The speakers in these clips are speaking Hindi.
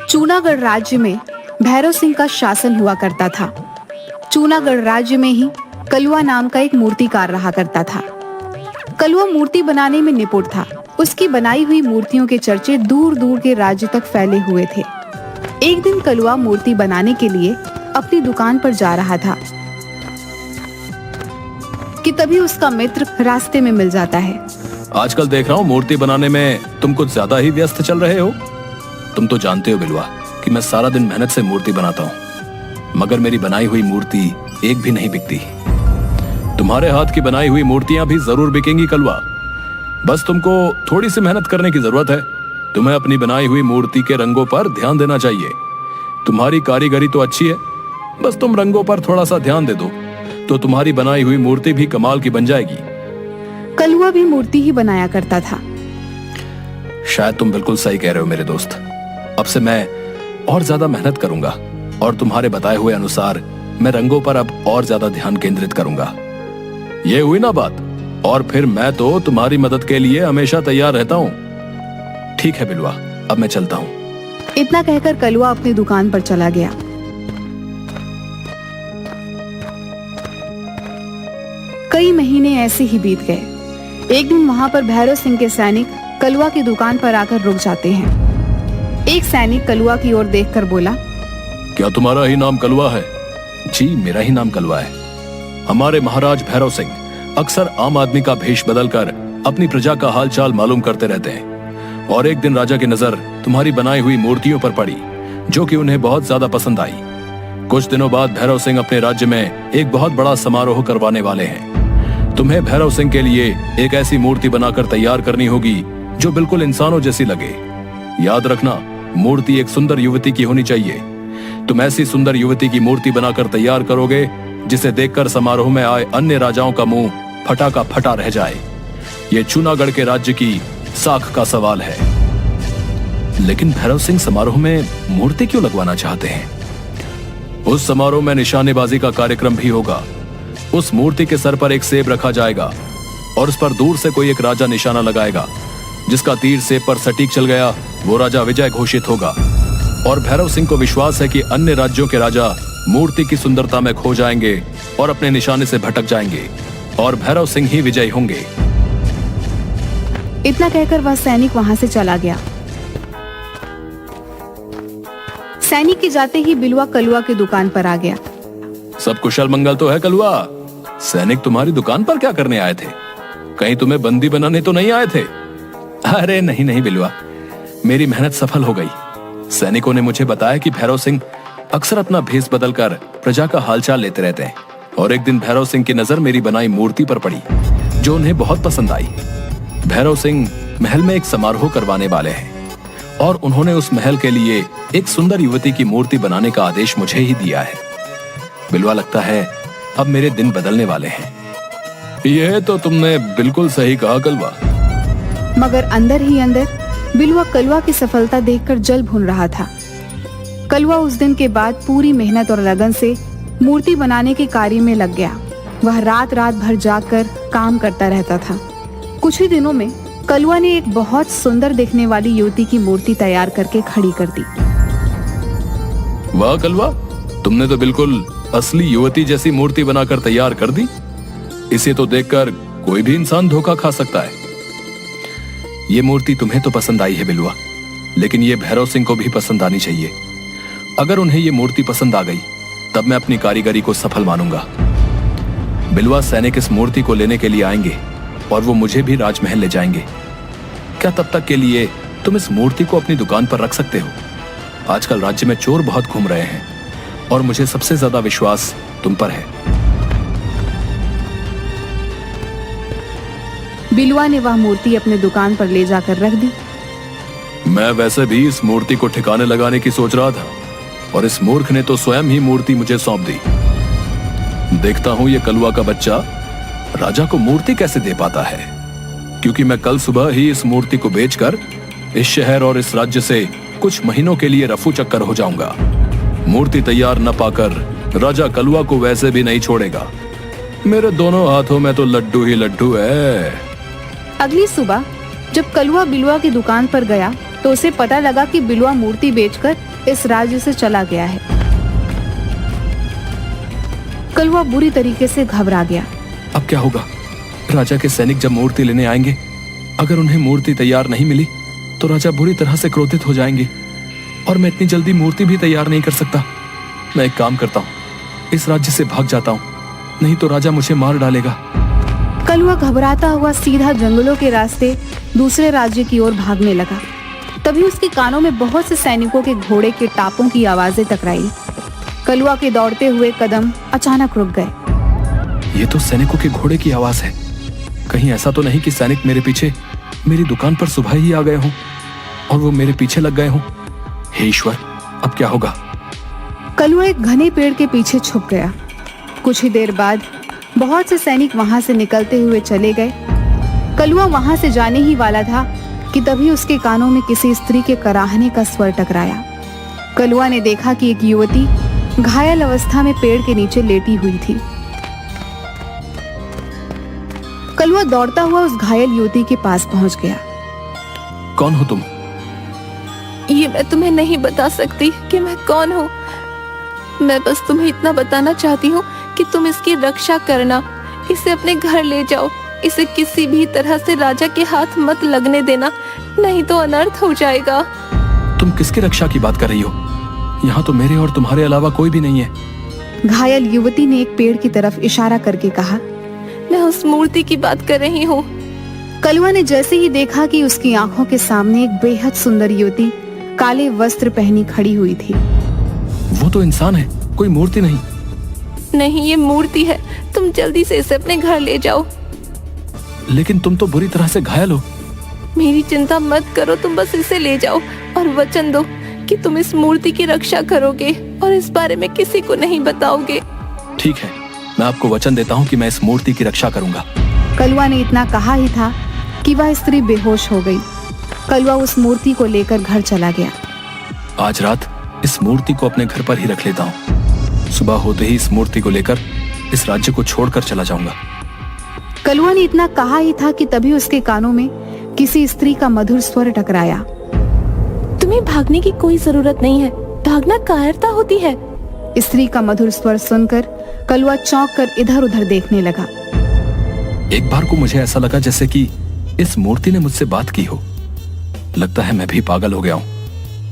चूनागढ़ राज्य में भैरव सिंह का शासन हुआ करता था। चूनागढ़ राज्य में ही कलुआ नाम का एक मूर्तिकार रहा करता था। कलुआ मूर्ति बनाने में निपुण था। उसकी बनाई हुई मूर्तियों के चर्चे दूर दूर के राज्य तक फैले हुए थे। एक दिन कलुआ मूर्ति बनाने के लिए अपनी दुकान पर जा रहा था कि तभी उसका मित्र रास्ते में मिल जाता है। आजकल देख रहा हूँ मूर्ति बनाने में तुम कुछ ज्यादा ही व्यस्त चल रहे हो। तुम तो जानते हो बिलवा कि मैं सारा दिन मेहनत से मूर्ति बनाता हूँ, मगर मेरी बनाई हुई मूर्ति एक भी नहीं बिकती। तुम्हारे हाथ की बनाई हुई मूर्तियां भी जरूर बिकेंगी कलवा। बस तुमको थोड़ी सी मेहनत करने की जरूरत है। तुम्हें अपनी बनाई हुई मूर्ति के रंगों पर ध्यान देना चाहिए। तुम्हारी कारीगरी तो अच्छी है, बस तुम रंगों पर थोड़ा सा ध्यान दे दो तो तुम्हारी बनाई हुई मूर्ति भी कमाल की बन जाएगी। कलुआ भी मूर्ति ही बनाया करता था। शायद तुम बिल्कुल सही कह रहे हो मेरे दोस्त। अब से मैं और ज्यादा मेहनत करूंगा और तुम्हारे बताए हुए अनुसार मैं रंगों पर अब और ज्यादा ध्यान केंद्रित करूंगा। ये हुई ना बात? और फिर मैं तो तुम्हारी मदद के लिए हमेशा तैयार रहता हूँ। ठीक है बिलवा, अब मैं चलता हूँ। इतना कहकर कलुआ अपनी दुकान पर चला गया। कई महीने ऐसे ही बीत गए। एक दिन वहां पर भैरव सिंह के सैनिक कलुआ की दुकान पर आकर रुक जाते हैं। एक सैनिक कलुआ की ओर देखकर बोला, क्या तुम्हारा ही नाम कलुआ है? जी मेरा ही नाम कलुआ है। हमारे महाराज भैरव सिंह अक्सर आम आदमी का भेष बदलकर अपनी प्रजा का हालचाल मालूम करते रहते हैं, और एक दिन राजा की नजर तुम्हारी बनाई हुई मूर्तियों पर पड़ी जो कि उन्हें बहुत ज्यादा पसंद आई। कुछ दिनों बाद भैरव सिंह अपने राज्य में एक बहुत बड़ा समारोह करवाने वाले हैं। तुम्हें भैरव सिंह के लिए एक ऐसी मूर्ति बनाकर तैयार करनी होगी जो बिल्कुल इंसानों जैसी लगे। याद रखना, मूर्ति एक सुंदर युवती की होनी चाहिए। तुम ऐसी सुंदर युवती की मूर्ति बनाकर तैयार करोगे जिसे देखकर समारोह में आए अन्य राजाओं का मुंह फटा का फटा रह जाए। ये चूनागढ़ के राज्य की साख का सवाल है। लेकिन भैरव सिंह समारोह में मूर्ति क्यों लगवाना चाहते हैं? उस समारोह में निशानेबाजी का कार्यक्रम भी होगा। उस मूर्ति के सर पर एक सेब रखा जाएगा और उस पर दूर से कोई एक राजा निशाना लगाएगा। जिसका तीर सेब पर सटीक चल गया वो राजा विजय घोषित होगा। और भैरव सिंह को विश्वास है कि अन्य राज्यों के राजा मूर्ति की सुंदरता में खो जाएंगे और अपने निशाने से भटक जाएंगे और भैरव सिंह ही विजयी होंगे। इतना कहकर वह सैनिक वहां से चला गया। सैनिक के जाते ही बिलवा कलुआ की दुकान पर आ गया। सब कुशल मंगल तो है कलुआ? सैनिक तुम्हारी दुकान पर क्या करने आए थे? कहीं तुम्हें बंदी बनाने तो नहीं आए थे? अरे नहीं नहीं बिलवा, मेरी मेहनत सफल हो गई। सैनिकों ने मुझे बताया कि भैरव सिंह अक्सर अपना भेष बदलकर प्रजा का हालचाल लेते रहते हैं, और एक दिन भैरव सिंह की नजर मेरी बनाई मूर्ति पर पड़ी जो उन्हें बहुत पसंद आई। भैरव सिंह महल में एक समारोह करवाने वाले हैं और उन्होंने उस महल के लिए एक सुंदर युवती की मूर्ति बनाने का आदेश मुझे ही दिया है। बिलवा, लगता है अब मेरे दिन बदलने वाले हैं। यह तो तुमने बिल्कुल सही कहा कलवा। मगर अंदर ही अंदर बिलवा कलुआ की सफलता देखकर जल भून रहा था। कलुआ उस दिन के बाद पूरी मेहनत और लगन से मूर्ति बनाने के कार्य में लग गया। वह रात रात भर जागकर काम करता रहता था। कुछ ही दिनों में कलुआ ने एक बहुत सुंदर दिखने वाली युवती की मूर्ति तैयार करके खड़ी कर दी। वाह कलवा, तुमने तो बिल्कुल असली युवती जैसी मूर्ति बनाकर तैयार कर दी। इसे तो देखकर कोई भी इंसान धोखा खा सकता है। ये मूर्ति तुम्हें तो पसंद आई है बिलवा, लेकिन ये भैरव सिंह को भी पसंद आनी चाहिए। अगर उन्हें ये मूर्ति पसंद आ गई तब मैं अपनी कारीगरी को सफल मानूंगा। बिलवा, सैनिक इस मूर्ति को लेने के लिए आएंगे और वो मुझे भी राजमहल ले जाएंगे। क्या तब तक के लिए तुम इस मूर्ति को अपनी दुकान पर रख सकते हो? आजकल राज्य में चोर बहुत घूम रहे हैं और मुझे सबसे ज्यादा विश्वास तुम पर है। बिलवा ने वह मूर्ति अपने दुकान पर ले जाकर रख दी। मैं वैसे भी इस मूर्ति को ठिकाने लगाने की सोच रहा था और इस मूर्ख ने तो स्वयं ही मूर्ति मुझे सौंप दी। देखता हूं ये कलुआ का बच्चा राजा को मूर्ति कैसे दे पाता है, क्योंकि मैं कल सुबह ही इस मूर्ति को बेचकर इस शहर और इस राज्य से कुछ महीनों के लिए रफू चक्कर हो जाऊंगा। मूर्ति तैयार न पाकर राजा कलुआ को वैसे भी नहीं छोड़ेगा। मेरे दोनों हाथों में तो लड्डू ही लड्डू है। अगली सुबह जब कलवा बिलवा की दुकान पर गया तो उसे पता लगा कि बिलवा मूर्ति बेचकर इस राज्य से चला गया है। कलवा बुरी तरीके से घबरा गया। अब क्या होगा? राजा के सैनिक जब मूर्ति लेने आएंगे, अगर उन्हें मूर्ति तैयार नहीं मिली तो राजा बुरी तरह से क्रोधित हो जाएंगे और मैं इतनी जल्दी मूर्ति भी तैयार नहीं कर सकता। मैं एक काम करता हूँ, इस राज्य से भाग जाता हूँ, नहीं तो राजा मुझे मार डालेगा। कलवा घबराता हुआ सीधा जंगलों के रास्ते दूसरे राज्य की ओर भागने लगा। तभी उसके कानों में बहुत से सैनिकों के घोड़े के टापों की आवाजें टकराई। कलवा के दौड़ते हुए कदम अचानक रुक गए। ये तो सैनिकों के घोड़े की आवाज है। कहीं ऐसा तो नहीं कि सैनिक मेरे पीछे मेरी दुकान पर सुबह ही आ गए हों और वो मेरे पीछे लग गए हों। हे ईश्वर, अब क्या होगा? कलवा एक घने पेड़ के पीछे छुप गया। कुछ ही देर बाद बहुत से सैनिक वहां से निकलते हुए चले गए। कलवा वहां से जाने ही वाला था कि तभी उसके कानों में किसी स्त्री के कराहने का स्वर टकराया। कलवा ने देखा कि एक युवती घायल अवस्था में पेड़ के नीचे लेटी हुई थी। कलवा दौड़ता हुआ उस घायल युवती के पास पहुंच गया। कौन हो तुम? ये मैं तुम्हें नहीं बता सकती कि मैं कौन हूँ। मैं बस तुम्हें इतना बताना चाहती हूँ कि तुम इसकी रक्षा करना, इसे अपने घर ले जाओ, इसे किसी भी तरह से राजा के हाथ मत लगने देना, नहीं तो अनर्थ हो जाएगा। तुम किसकी रक्षा की बात कर रही हो? यहाँ तो मेरे और तुम्हारे अलावा कोई भी नहीं है। घायल युवती ने एक पेड़ की तरफ इशारा करके कहा। मैं उस मूर्ति की बात कर रही हूँ। कलवा ने जैसे ही देखा कि उसकी आंखों के सामने एक बेहद सुंदर युवती काले वस्त्र पहनी खड़ी हुई थी। वो तो इंसान है, कोई मूर्ति नहीं। नहीं, ये मूर्ति है। तुम जल्दी से इसे अपने घर ले जाओ। लेकिन तुम तो बुरी तरह से घायल हो। मेरी चिंता मत करो, तुम बस इसे ले जाओ और वचन दो कि तुम इस मूर्ति की रक्षा करोगे और इस बारे में किसी को नहीं बताओगे। ठीक है, मैं आपको वचन देता हूँ कि मैं इस मूर्ति की रक्षा करूंगा। कलवा ने इतना कहा ही था कि वह स्त्री बेहोश हो गई। कलवा उस मूर्ति को लेकर घर चला गया। आज रात इस मूर्ति को अपने घर पर ही रख लेता हूँ। सुबह होते ही इस मूर्ति को लेकर इस राज्य को छोड़कर चला जाऊंगा। कलवा ने इतना कहा ही था कि तभी उसके कानों में किसी स्त्री का मधुर स्वर टकराया। तुम्हें भागने की कोई जरूरत नहीं है, भागना कायरता होती है। स्त्री का मधुर स्वर सुनकर कलवा चौंक कर इधर उधर देखने लगा। एक बार को मुझे ऐसा लगा जैसे कि इस मूर्ति ने मुझसे बात की हो। लगता है मैं भी पागल हो गया हूँ।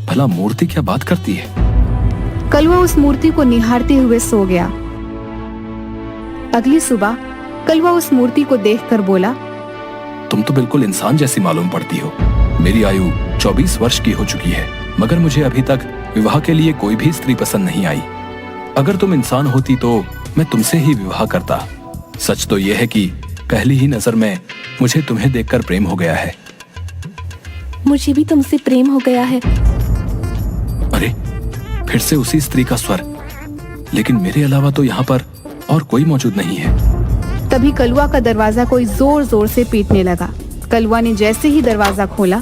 भला मूर्ति क्या बात करती है? कलवा उस मूर्ति को निहारते हुए सो गया। अगली सुबह कलवा उस मूर्ति को देखकर बोला, तुम तो बिल्कुल इंसान जैसी मालूम पड़ती हो। मेरी आयु 24 वर्ष की हो चुकी है, मगर मुझे अभी तक विवाह के लिए कोई भी स्त्री पसंद नहीं आई। अगर तुम इंसान होती तो मैं तुमसे ही विवाह करता। सच तो यह है कि पहली ही नजर में मुझे तुम्हें देखकर प्रेम हो गया है। मुझे भी तुमसे प्रेम हो गया है। अरे, फिर से उसी स्त्री का स्वर। लेकिन मेरे अलावा तो यहाँ पर और कोई मौजूद नहीं है। तभी कलवा का दरवाजा कोई जोर जोर से पीटने लगा। कलवा ने जैसे ही दरवाजा खोला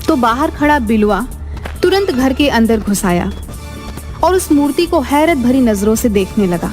तो बाहर खड़ा बिलवा तुरंत घर के अंदर घुस आया और उस मूर्ति को हैरत भरी नजरों से देखने लगा।